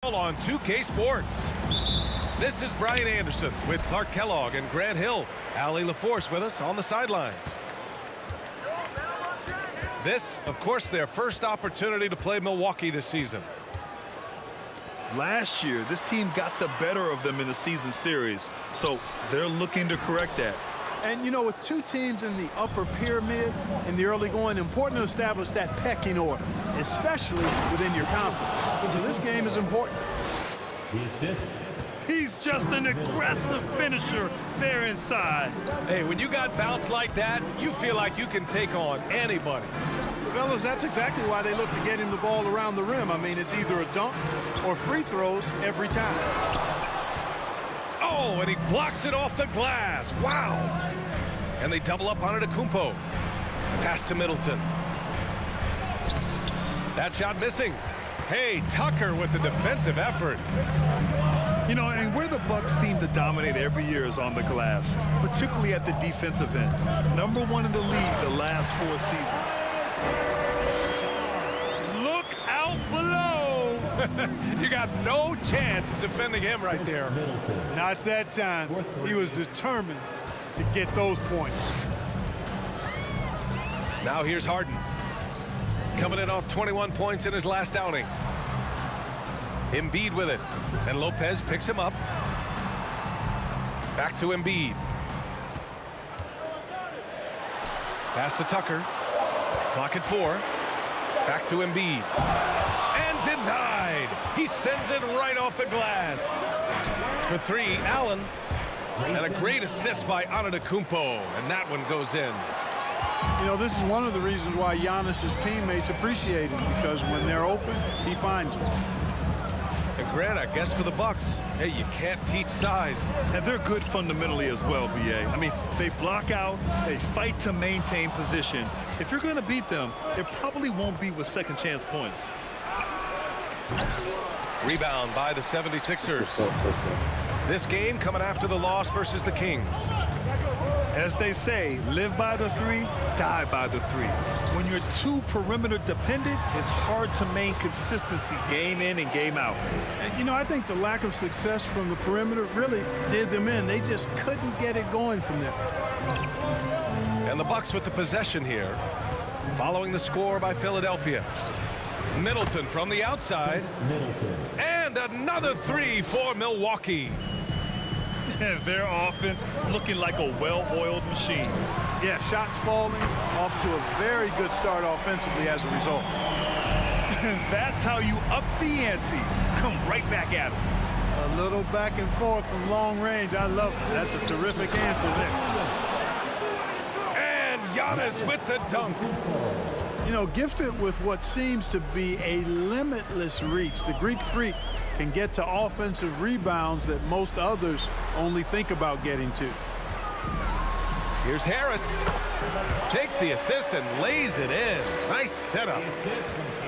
On 2K Sports. This is Brian Anderson with Clark Kellogg and Grant Hill. Allie LaForce with us on the sidelines. This, of course, their first opportunity to play Milwaukee this season. Last year, this team got the better of them in the season series, so they're looking to correct that. And, you know, with two teams in the upper pyramid in the early going, important to establish that pecking order, especially within your conference. So this game is important. He's just an aggressive finisher there inside. Hey, when you got bounce like that, you feel like you can take on anybody. Fellas, that's exactly why they look to get him the ball around the rim. I mean, it's either a dunk or free throws every time. Oh, and he blocks it off the glass. Wow. And they double up on it at Kumpo. Pass to Middleton. That shot missing. Hey, Tucker with the defensive effort. You know, and where the Bucks seem to dominate every year is on the glass, particularly at the defensive end. #1 in the league the last 4 seasons. Look out below. You got no chance of defending him right there. Not that time. He was determined to get those points. Now here's Harden. Coming in off 21 points in his last outing. Embiid with it. And Lopez picks him up. Back to Embiid. Pass to Tucker. Clock at 4. Back to Embiid. And denied. He sends it right off the glass. For 3, Allen. And a great assist by Antetokounmpo. And that one goes in. You know, this is one of the reasons why Giannis's teammates appreciate him, because when they're open, he finds them. And Grant, I guess for the Bucks, hey, you can't teach size. And they're good fundamentally as well, B.A. I mean, they block out, they fight to maintain position. If you're going to beat them, it probably won't be with second chance points. Rebound by the 76ers. This game coming after the loss versus the Kings. As they say, live by the 3, die by the 3. When you're too perimeter dependent, it's hard to maintain consistency game in and game out. And, you know, I think the lack of success from the perimeter really did them in. They just couldn't get it going from there. And the Bucks with the possession here, following the score by Philadelphia. Middleton from the outside. And another 3 for Milwaukee. Their offense looking like a well-oiled machine. Yeah, shots falling, off to a very good start offensively as a result. That's how you up the ante. Come right back at them. A little back and forth from long range. I love it. That's a terrific answer there. And Giannis with the dunk. You know, gifted with what seems to be a limitless reach, the Greek Freak can get to offensive rebounds that most others only think about getting to. Here's Harris. Takes the assist and lays it in. Nice setup.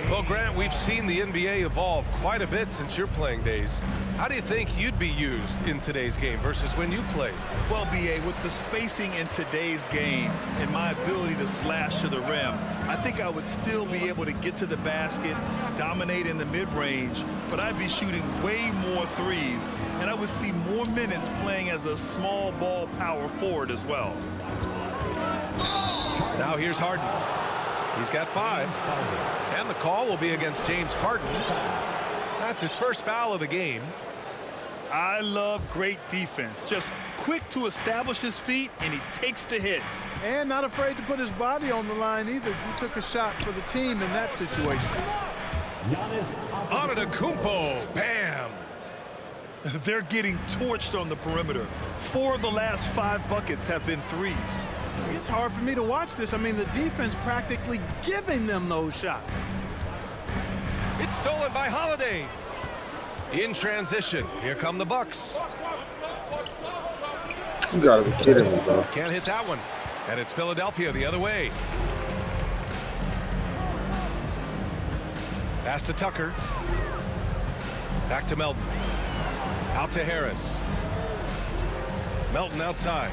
Well, Grant, we've seen the NBA evolve quite a bit since your playing days. How do you think you'd be used in today's game versus when you played? Well, B.A., with the spacing in today's game and my ability to slash to the rim, I think I would still be able to get to the basket, dominate in the mid-range, but I'd be shooting way more threes, and I would see more minutes playing as a small ball power forward as well. Now here's Harden. He's got 5. And the call will be against James Harden. That's his first foul of the game. I love great defense. Just quick to establish his feet, and he takes the hit. And not afraid to put his body on the line either. He took a shot for the team in that situation. Antetokounmpo, bam! They're getting torched on the perimeter. 4 of the last 5 buckets have been threes. It's hard for me to watch this. I mean, the defense practically giving them those shots. It's stolen by Holiday. In transition, here come the Bucks. You gotta be kidding me, bro. Can't hit that one. And it's Philadelphia the other way. Pass to Tucker. Back to Melton. Out to Harris. Melton outside.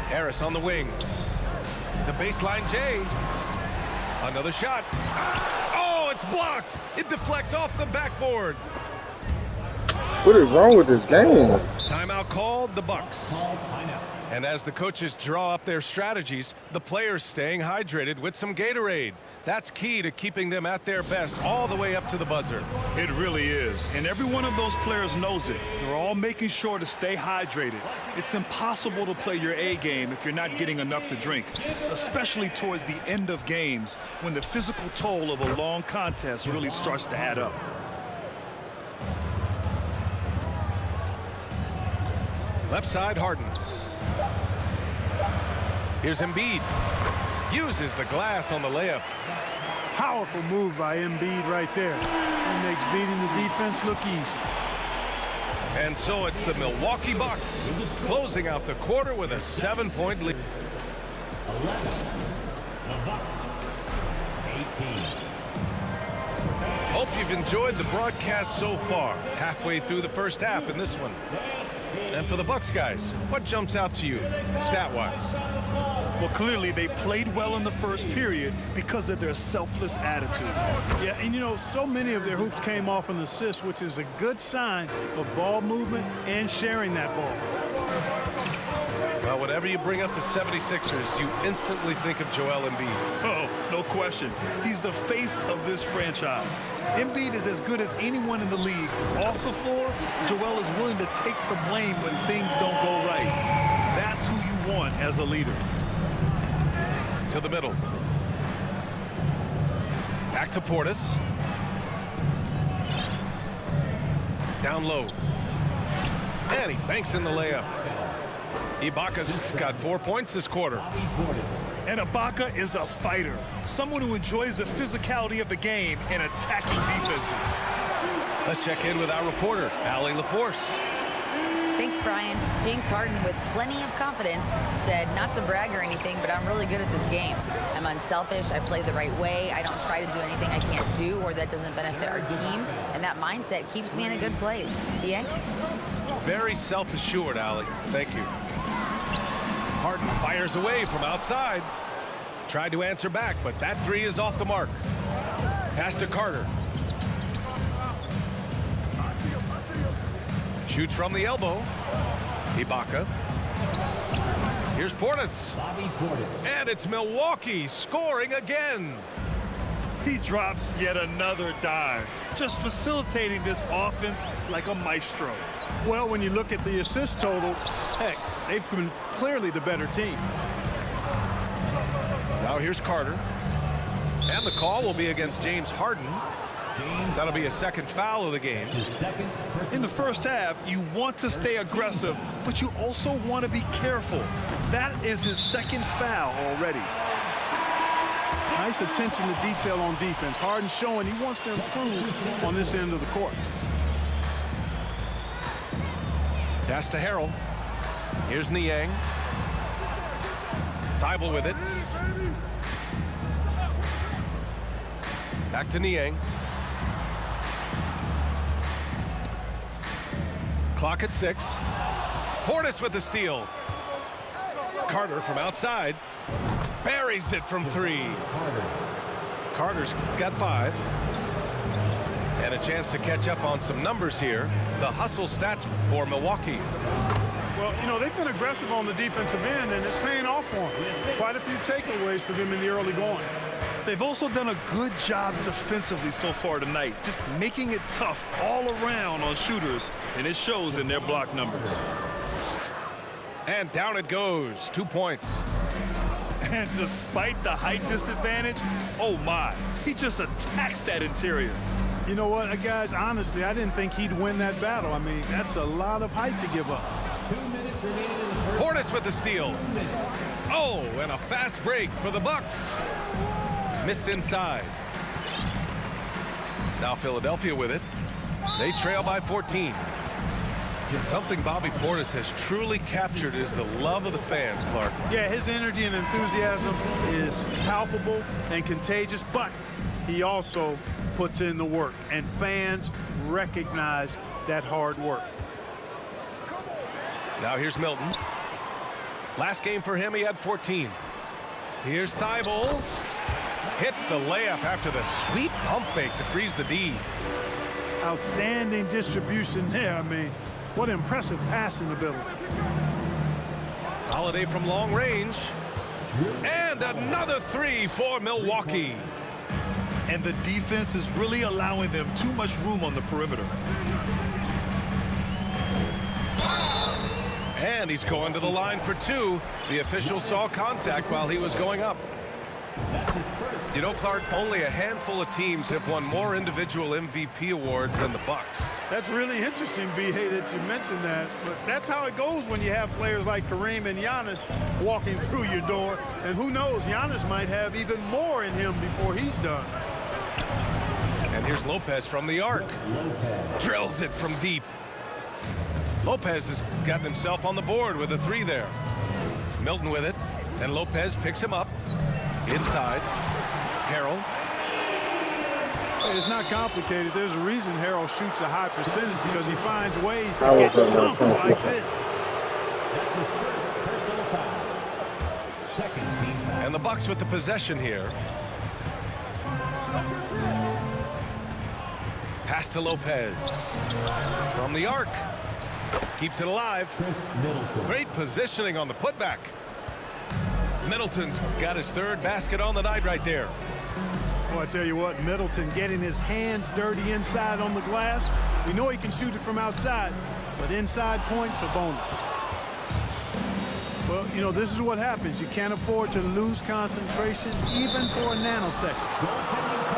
Harris on the wing. The baseline J. Another shot. Oh, it's blocked. It deflects off the backboard. What is wrong with this game? Timeout called, the Bucks. And as the coaches draw up their strategies, the players staying hydrated with some Gatorade. That's key to keeping them at their best all the way up to the buzzer. It really is. And every one of those players knows it. They're all making sure to stay hydrated. It's impossible to play your A game if you're not getting enough to drink, especially towards the end of games when the physical toll of a long contest really starts to add up. Left side, Harden. Here's Embiid. Uses the glass on the layup. Powerful move by Embiid right there. He makes beating the defense look easy. And so it's the Milwaukee Bucks closing out the quarter with a 7-point lead. 11. The Bucks. 18. Hope you've enjoyed the broadcast so far. Halfway through the first half in this one. And for the Bucks guys, what jumps out to you, stat-wise? Well, clearly they played well in the first period because of their selfless attitude. Yeah, and you know, so many of their hoops came off an assist, which is a good sign of ball movement and sharing that ball. Well, whenever you bring up the 76ers, you instantly think of Joel Embiid. Oh, no question. He's the face of this franchise. Embiid is as good as anyone in the league. Off the floor, Joel is willing to take the blame when things don't go right. That's who you want as a leader. To the middle. Back to Portis. Down low. And he banks in the layup. Ibaka's got 4 points this quarter. And Ibaka is a fighter, someone who enjoys the physicality of the game and attacking defenses. Let's check in with our reporter, Allie LaForce. Thanks, Brian. James Harden, with plenty of confidence, said not to brag or anything, but I'm really good at this game. I'm unselfish. I play the right way. I don't try to do anything I can't do or that doesn't benefit our team. And that mindset keeps me in a good place. Yeah? Very self-assured, Allie. Thank you. Harden fires away from outside. Tried to answer back, but that three is off the mark. Pass to Carter. Shoots from the elbow. Ibaka. Here's Portis. And it's Milwaukee scoring again. He drops yet another dive, just facilitating this offense like a maestro. Well, when you look at the assist totals, heck, they've been clearly the better team. Now here's Carter. And the call will be against James Harden. That'll be a second foul of the game. In the first half, you want to stay aggressive, but you also want to be careful. That is his second foul already. Nice attention to detail on defense. Harden showing he wants to improve on this end of the court. Pass to Harrell. Here's Niang. Thibault with it. Back to Niang. Clock at 6. Portis with the steal. Carter from outside. Buries it from 3. Carter's got 5. And a chance to catch up on some numbers here. The hustle stats for Milwaukee. Well, you know, they've been aggressive on the defensive end, and it's paying off for them. Quite a few takeaways for them in the early going. They've also done a good job defensively so far tonight, just making it tough all around on shooters, and it shows in their block numbers. And down it goes. 2 points. And despite the height disadvantage, oh my, he just attacks that interior. You know what, guys, honestly, I didn't think he'd win that battle. I mean, that's a lot of height to give up. Portis with the steal. Oh, and a fast break for the Bucks. Missed inside. Now Philadelphia with it. They trail by 14. Something Bobby Portis has truly captured is the love of the fans, Clark. Yeah, his energy and enthusiasm is palpable and contagious, but he also puts in the work, and fans recognize that hard work. Now here's Milton. Last game for him, he had 14. Here's Thibault. Hits the layup after the sweet pump fake to freeze the D. Outstanding distribution there. I mean, what impressive passing ability. Holiday from long range. And another three for Milwaukee. And the defense is really allowing them too much room on the perimeter. And he's going to the line for two. The official saw contact while he was going up. You know, Clark, only a handful of teams have won more individual MVP awards than the Bucks. That's really interesting, B.A., that you mentioned that. But that's how it goes when you have players like Kareem and Giannis walking through your door. And who knows, Giannis might have even more in him before he's done. And here's Lopez from the arc. Drills it from deep. Lopez has gotten himself on the board with a three there. Milton with it. And Lopez picks him up. Inside. Harrell. It's not complicated. There's a reason Harrell shoots a high percentage, because he finds ways to get dunks like this. And the Bucks with the possession here. Pass to Lopez. From the arc. Keeps it alive. Great positioning on the putback. Middleton's got his third basket on the night right there. Well, I tell you what, Middleton getting his hands dirty inside on the glass. We know he can shoot it from outside, but inside points are bonus. Well, you know, this is what happens. You can't afford to lose concentration even for a nanosecond.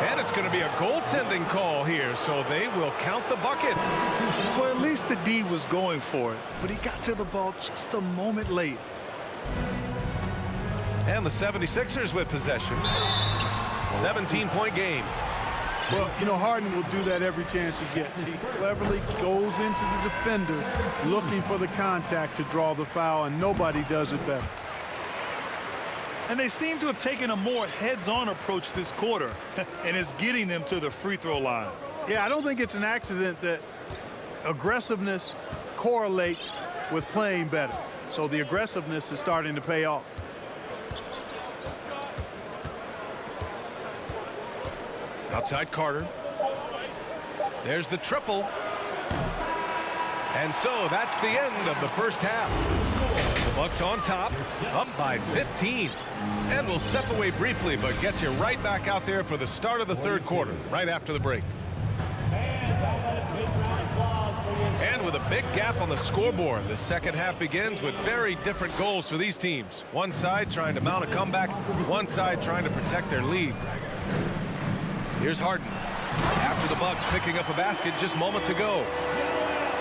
And it's going to be a goaltending call here, so they will count the bucket. Well, at least the D was going for it, but he got to the ball just a moment late. And the 76ers with possession. 17-point game. Well, you know, Harden will do that every chance he gets. He cleverly goes into the defender looking for the contact to draw the foul, and nobody does it better. And they seem to have taken a more heads-on approach this quarter, and it's getting them to the free throw line. Yeah, I don't think it's an accident that aggressiveness correlates with playing better. So the aggressiveness is starting to pay off. Outside Carter. There's the triple. And so that's the end of the first half. The Bucks on top, up by 15. And we'll step away briefly, but get you right back out there for the start of the third quarter, right after the break. And with a big gap on the scoreboard, the second half begins with very different goals for these teams. One side trying to mount a comeback, one side trying to protect their lead. Here's Harden. After the Bucks picking up a basket just moments ago.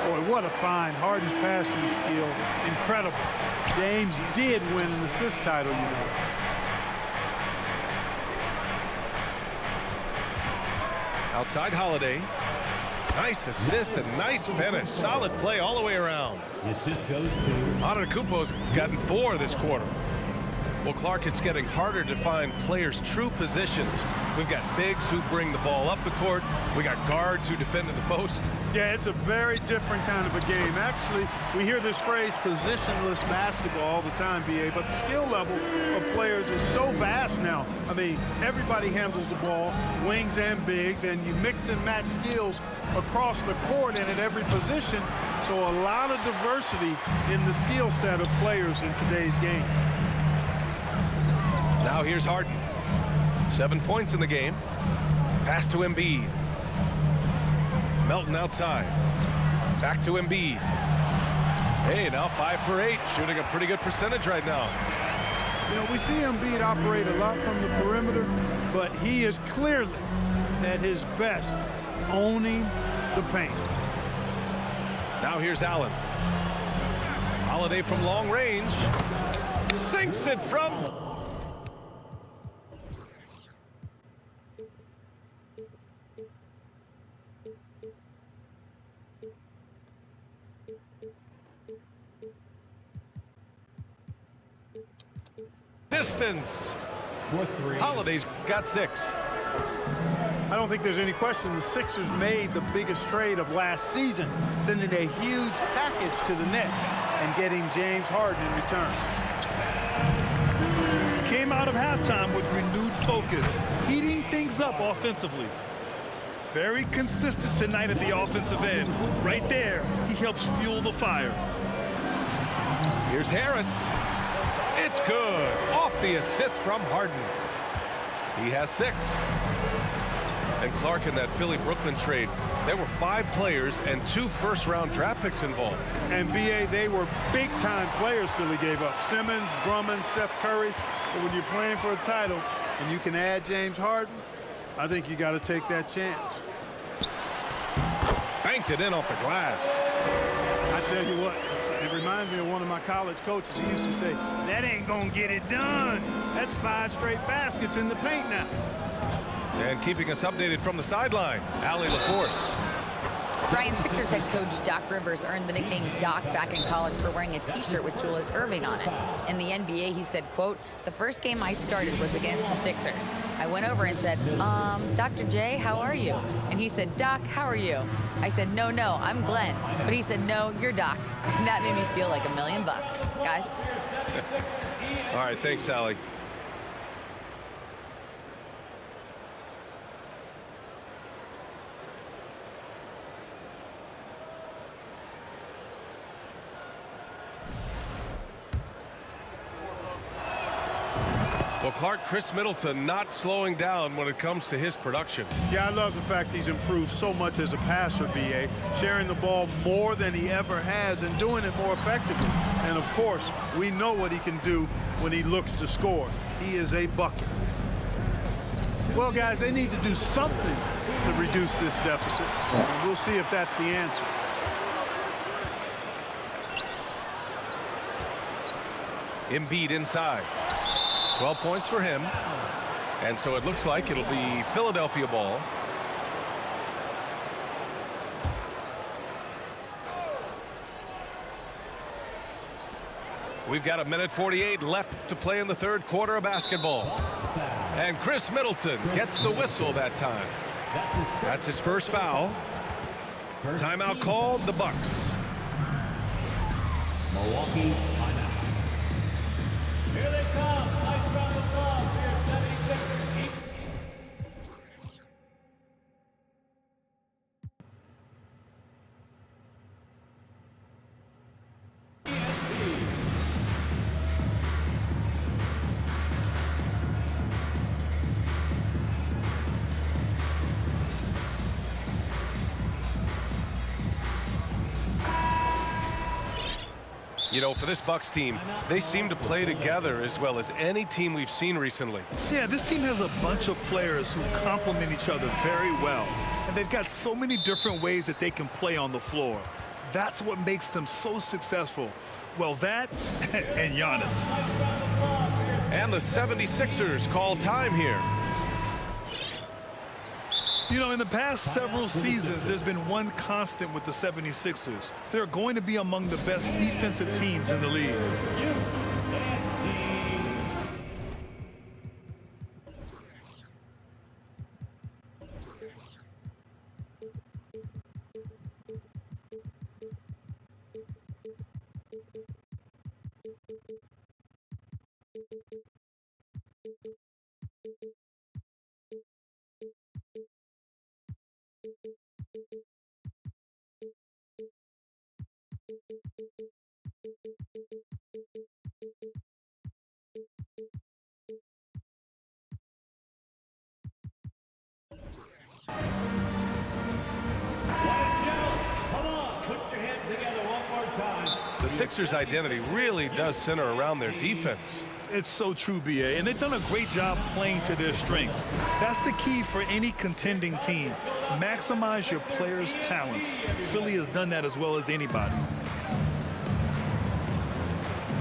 Boy, what a find. Harden's passing skill. Incredible. James did win an assist title, you know. Outside Holiday. Nice assist and nice finish. Solid play all the way around. The assist goes to Antetokounmpo's gotten 4 this quarter. Well, Clark, it's getting harder to find players' true positions. We've got bigs who bring the ball up the court. We got guards who defend in the post. Yeah, it's a very different kind of a game. Actually, we hear this phrase positionless basketball all the time, B.A., but the skill level of players is so vast now. I mean, everybody handles the ball, wings and bigs, and you mix and match skills across the court and at every position. So a lot of diversity in the skill set of players in today's game. Now here's Harden. 7 points in the game. Pass to Embiid. Melton outside. Back to Embiid. Hey, now 5 for 8. Shooting a pretty good percentage right now. You know, we see Embiid operate a lot from the perimeter, but he is clearly at his best owning the paint. Now here's Allen. Holiday from long range. Sinks it from... distance. Holiday's got 6. I don't think there's any question the Sixers made the biggest trade of last season, sending a huge package to the Nets and getting James Harden in return. You came out of halftime with renewed focus, heating things up offensively. Very consistent tonight at the offensive end. Right there, he helps fuel the fire. Here's Harris. It's good. Off the assist from Harden. He has 6. And Clark, in that Philly-Brooklyn trade, there were 5 players and 2 first-round draft picks involved. And B.A., they were big-time players Philly gave up. Simmons, Drummond, Seth Curry. But when you're playing for a title and you can add James Harden, I think you got to take that chance. Banked it in off the glass. I tell you what, it reminds me of one of my college coaches. He used to say, that ain't going to get it done. That's 5 straight baskets in the paint now. And keeping us updated from the sideline, Allie LaForce. Brian, Sixers head coach Doc Rivers earned the nickname Doc back in college for wearing a T-shirt with Julius Erving on it. In the NBA, he said, quote, the first game I started was against the Sixers. I went over and said, Dr. J, how are you? And he said, Doc, how are you? I said, no, I'm Glenn. But he said, no, you're Doc. And that made me feel like $1 million, guys. All right, thanks, Allie. Well, Clark, Chris Middleton not slowing down when it comes to his production. Yeah, I love the fact he's improved so much as a passer, B.A., sharing the ball more than he ever has and doing it more effectively. And, of course, we know what he can do when he looks to score. He is a bucket. Well, guys, they need to do something to reduce this deficit. And we'll see if that's the answer. Embiid inside. 12 points for him. And so it looks like it'll be Philadelphia ball. We've got 1:48 left to play in the third quarter of basketball. And Chris Middleton gets the whistle that time. That's his first foul. Timeout called, the Bucks. Milwaukee timeout. Here they come. Nice round of applause for your 76ers. You know, for this Bucks team, they seem to play together as well as any team we've seen recently. Yeah, this team has a bunch of players who complement each other very well. And they've got so many different ways that they can play on the floor. That's what makes them so successful. Well, that and Giannis. And the 76ers call time here. You know, in the past several seasons, there's been one constant with the 76ers. They're going to be among the best defensive teams in the league. The Sixers' identity really does center around their defense. It's so true, B.A., and they've done a great job playing to their strengths. That's the key for any contending team. Maximize your players' talents. Philly has done that as well as anybody.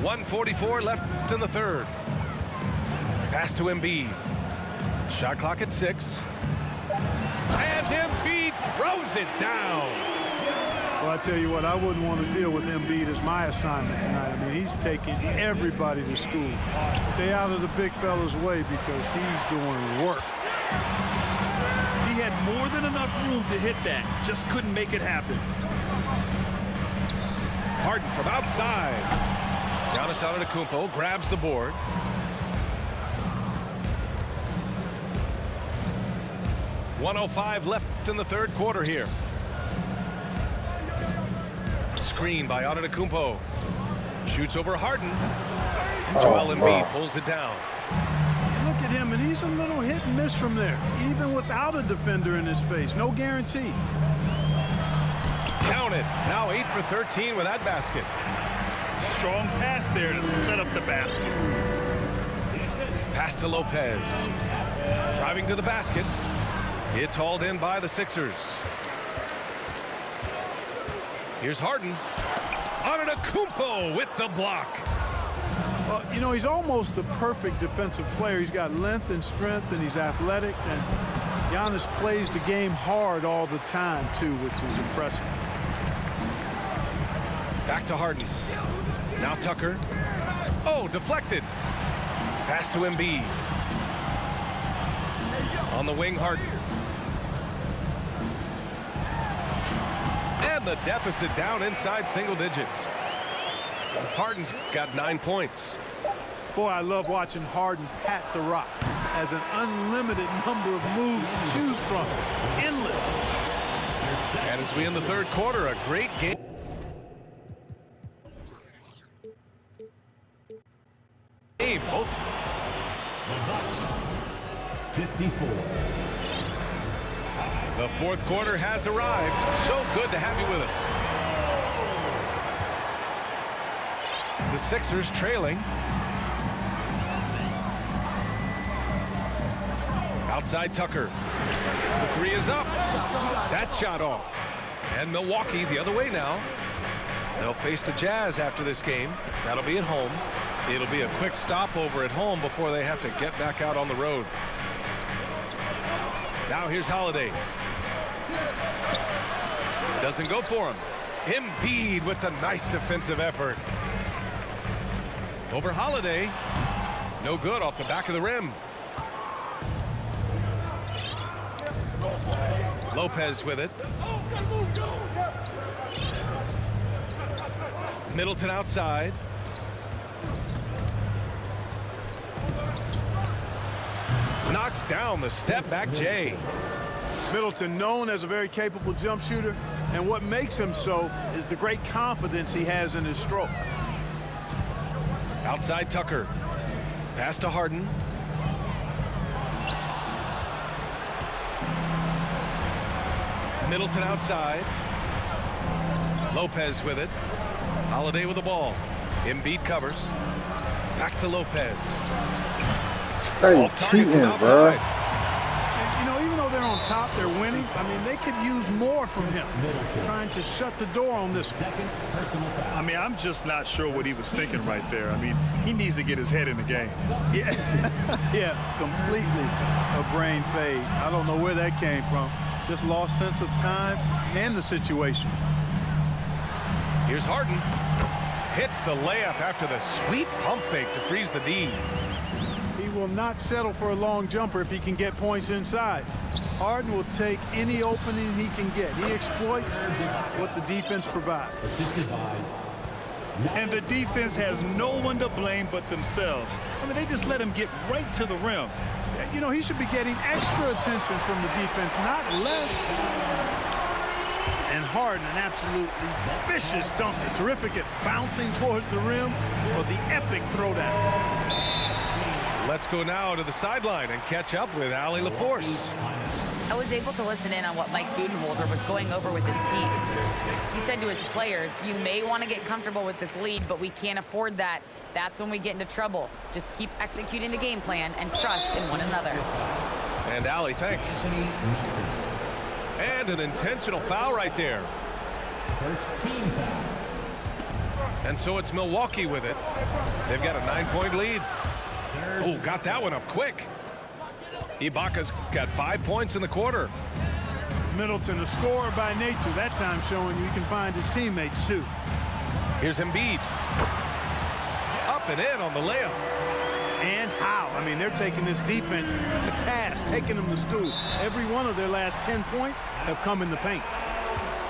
1:44 left in the third. Pass to Embiid. Shot clock at 6. And Embiid throws it down. Well, I tell you what, I wouldn't want to deal with Embiid as my assignment tonight. I mean, he's taking everybody to school. Stay out of the big fella's way because he's doing work. He had more than enough room to hit that, just couldn't make it happen. Harden from outside. Giannis Antetokounmpo grabs the board. 1:05 left in the third quarter here. Screen by Antetokounmpo. Shoots over Harden. Joel Embiid pulls it down. Look at him, and he's a little hit and miss from there, even without a defender in his face. No guarantee. Counted. Now 8 for 13 with that basket. Strong pass there to set up the basket. Pass to Lopez. Driving to the basket. It's hauled in by the Sixers. Here's Harden. Antetokounmpo with the block. Well, you know, he's almost the perfect defensive player. He's got length and strength, and he's athletic. And Giannis plays the game hard all the time, too, which is impressive. Back to Harden. Now Tucker. Oh, deflected. Pass to Embiid. On the wing, Harden. And the deficit down inside single digits. Harden's got 9 points. Boy, I love watching Harden pat the rock. Has an unlimited number of moves to choose from. Endless. And as we in the third quarter, a great game. Both. 54. The fourth quarter has arrived. So good to have you with us. The Sixers trailing. Outside Tucker. The three is up. That shot off. And Milwaukee the other way now. They'll face the Jazz after this game. That'll be at home. It'll be a quick stopover at home before they have to get back out on the road. Now here's Holiday. Doesn't go for him. Embiid with the nice defensive effort. Over Holiday. No good off the back of the rim. Lopez with it. Middleton outside. Knocks down the step back Jay. Middleton, known as a very capable jump shooter, and what makes him so is the great confidence he has in his stroke. Outside Tucker. Pass to Harden. Middleton outside. Lopez with it. Holiday with the ball. Embiid covers. Back to Lopez. Hey, cheating, bro. You know, even though they're on top, they're winning. I mean, they could use more from him. Trying to shut the door on this one. I mean, I'm just not sure what he was thinking right there. I mean, he needs to get his head in the game. Yeah, yeah, completely a brain fade. I don't know where that came from. Just lost sense of time and the situation. Here's Harden. Hits the layup after the sweet pump fake to freeze the D. He will not settle for a long jumper if he can get points inside. Harden will take any opening he can get. He exploits what the defense provides. And the defense has no one to blame but themselves. I mean, they just let him get right to the rim. You know, he should be getting extra attention from the defense, not less. And Harden, an absolutely vicious dunker. Terrific at bouncing towards the rim for the epic throwdown. Let's go now to the sideline and catch up with Allie LaForce. I was able to listen in on what Mike Budenholzer was going over with his team. He said to his players, you may want to get comfortable with this lead, but we can't afford that. That's when we get into trouble. Just keep executing the game plan and trust in one another. And Allie, thanks. And an intentional foul right there. First team foul. And so it's Milwaukee with it. They've got a 9-point lead. Oh, got that one up quick. Ibaka's got 5 points in the quarter. Middleton, a scorer by nature, that time showing you can find his teammates too. Here's Embiid. Up and in on the layup. And how? I mean, they're taking this defense to task, taking them to school. Every one of their last 10 points have come in the paint.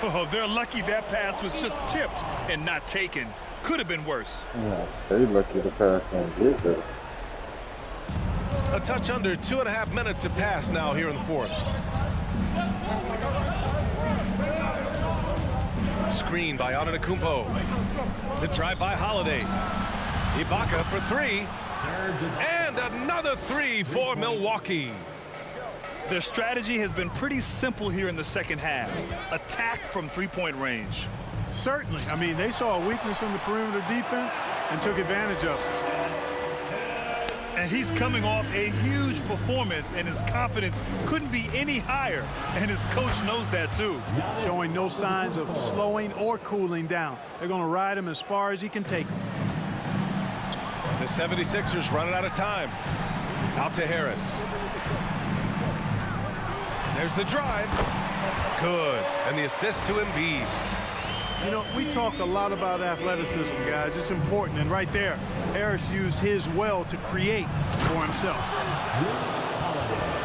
Oh, they're lucky that pass was just tipped and not taken. Could have been worse. Yeah, they lucky the pass don't get there. A touch under 2.5 minutes have passed now here in the fourth. Screen by Antetokounmpo. The drive by Holiday. Ibaka for three. And another three for Milwaukee. Their strategy has been pretty simple here in the second half. Attack from three-point range. Certainly. I mean, they saw a weakness in the perimeter defense and took advantage of it. And he's coming off a huge performance, and his confidence couldn't be any higher. And his coach knows that, too. Showing no signs of slowing or cooling down. They're going to ride him as far as he can take him. The 76ers running out of time. Out to Harris. There's the drive. Good. And the assist to Embiid. You know, we talk a lot about athleticism, guys. It's important. And right there, Harris used his well to create for himself.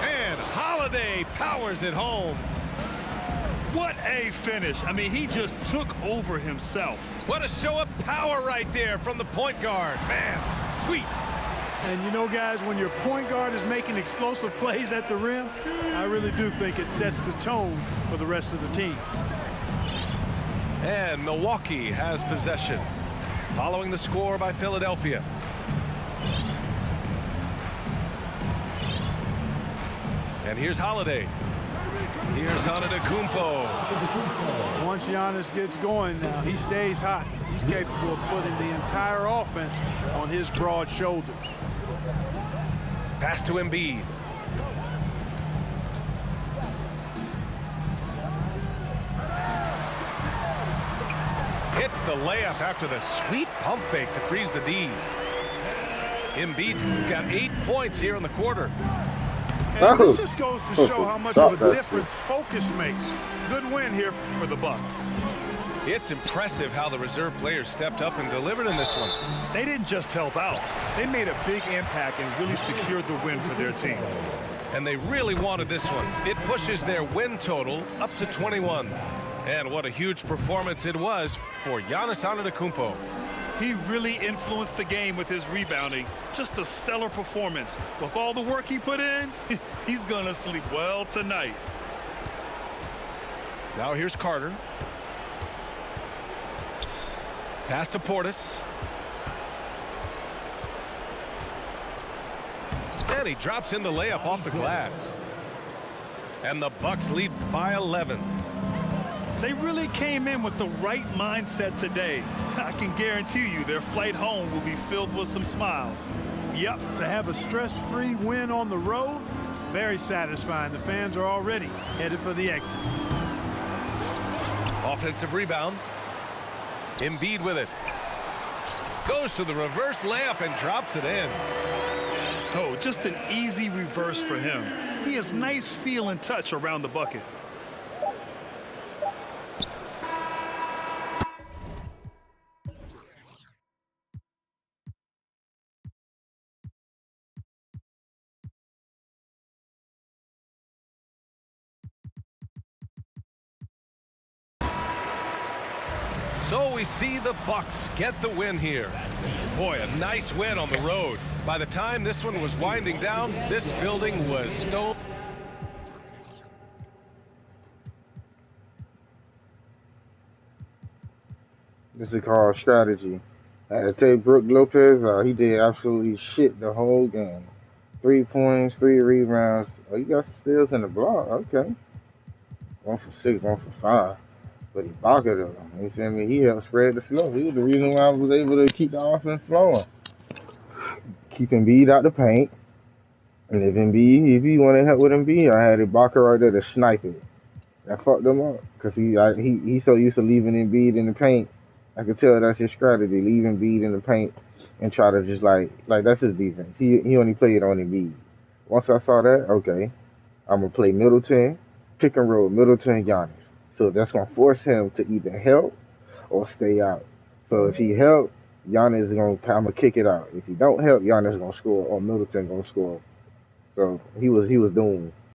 And Holiday powers it home. What a finish. I mean, he just took over himself. What a show of power right there from the point guard. Man, sweet. And you know, guys, when your point guard is making explosive plays at the rim, I really do think it sets the tone for the rest of the team. And Milwaukee has possession, following the score by Philadelphia. And here's Holiday. Here's Antetokounmpo. Once Giannis gets going now, he stays hot. He's capable of putting the entire offense on his broad shoulders. Pass to Embiid. Hits the layup after the sweet pump fake to freeze the D. Embiid's got 8 points here in the quarter. And this just goes to show how much of a difference focus makes. Good win here for the Bucks. It's impressive how the reserve players stepped up and delivered in this one. They didn't just help out. They made a big impact and really secured the win for their team. And they really wanted this one. It pushes their win total up to 21. And what a huge performance it was for Giannis Antetokounmpo. He really influenced the game with his rebounding. Just a stellar performance. With all the work he put in, he's going to sleep well tonight. Now here's Carter. Pass to Portis. And he drops in the layup off the glass. And the Bucks lead by 11. They really came in with the right mindset today. I can guarantee you their flight home will be filled with some smiles. Yep, to have a stress-free win on the road, very satisfying. The fans are already headed for the exits. Offensive rebound. Embiid with it. Goes to the reverse layup and drops it in. Oh, just an easy reverse for him. He has nice feel and touch around the bucket. So we see the Bucks get the win here. Boy, a nice win on the road. By the time this one was winding down, this building was stone. This is called strategy. I had to take Brook Lopez. He did absolutely shit the whole game. 3 points, 3 rebounds. Oh, you got some steals in the block. Okay. 1 for 6, 1 for 5. But Ibaka, though, you feel me? He helped spread the flow. He was the reason why I was able to keep the offense flowing. Keep Embiid out the paint. And if he wanted help with Embiid, I had Ibaka right there to snipe it. That fucked him up. Because he's so used to leaving Embiid in the paint. I could tell that's his strategy. Leave Embiid in the paint and try to just like that's his defense. He only played on Embiid. Once I saw that, okay, I'm going to play Middleton, pick and roll, Middleton, Giannis. So that's going to force him to either help or stay out. So if he help, Giannis is going to kind of kick it out. If he don't help, Giannis is going to score or Middleton going to score. So he was doomed.